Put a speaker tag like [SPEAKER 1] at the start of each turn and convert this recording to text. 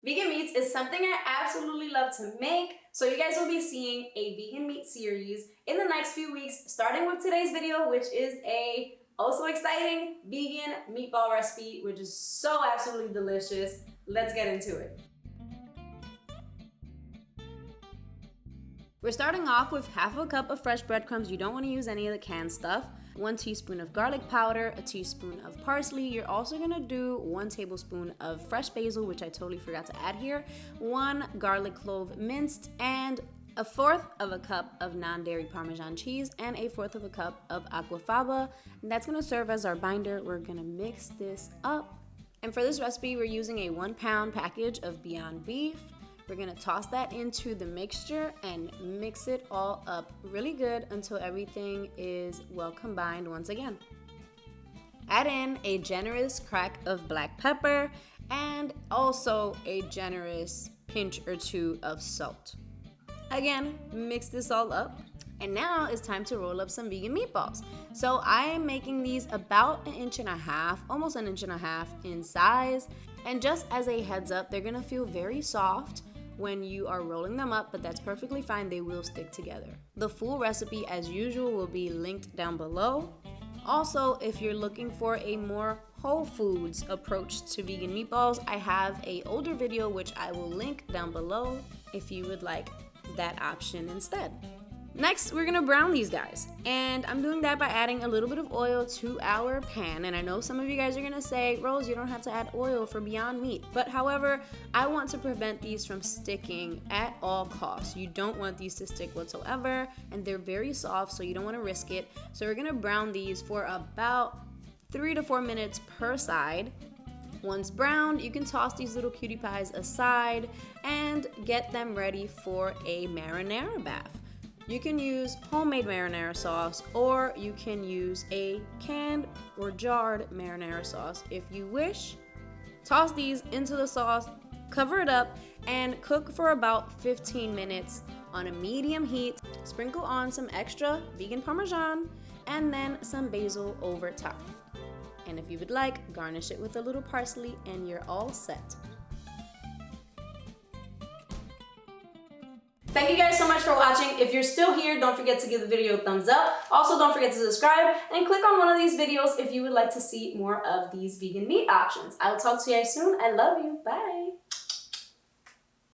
[SPEAKER 1] Vegan meats is something I absolutely love to make, so you guys will be seeing a vegan meat series in the next few weeks, starting with today's video, which is a also exciting vegan meatball recipe, which is so absolutely delicious. Let's get into it. We're starting off with half a cup of fresh breadcrumbs. You don't want to use any of the canned stuff. 1 teaspoon of garlic powder, a teaspoon of parsley. You're also gonna do 1 tablespoon of fresh basil, which I totally forgot to add here, 1 garlic clove minced, and 1/4 of a cup of non-dairy Parmesan cheese, and 1/4 of a cup of aquafaba. And that's gonna serve as our binder. We're gonna mix this up. And for this recipe, we're using a 1-pound package of Beyond Beef. We're gonna toss that into the mixture and mix it all up really good until everything is well combined once again. Add in a generous crack of black pepper and also a generous pinch or 2 of salt. Again, mix this all up. And now it's time to roll up some vegan meatballs. So I am making these about 1.5 inches, almost 1.5 inches in size. And just as a heads up, they're gonna feel very soft when you are rolling them up, but that's perfectly fine. They will stick together. The full recipe, as usual, will be linked down below. Also, if you're looking for a more whole foods approach to vegan meatballs, I have an older video which I will link down below if you would like that option instead. Next, we're gonna brown these guys, and I'm doing that by adding a little bit of oil to our pan. And I know some of you guys are gonna say, Rose, you don't have to add oil for Beyond Meat. But however, I want to prevent these from sticking at all costs. You don't want these to stick whatsoever, and they're very soft, so you don't wanna risk it. So we're gonna brown these for about 3 to 4 minutes per side. Once browned, you can toss these little cutie pies aside and get them ready for a marinara bath. You can use homemade marinara sauce, or you can use a canned or jarred marinara sauce if you wish. Toss these into the sauce, cover it up, and cook for about 15 minutes on a medium heat. Sprinkle on some extra vegan Parmesan and then some basil over top. And if you would like, garnish it with a little parsley and you're all set. Thank you guys so much for watching. If you're still here, don't forget to give the video a thumbs up. Also, don't forget to subscribe and click on one of these videos if you would like to see more of these vegan meat options. I will talk to you guys soon. I love you. Bye.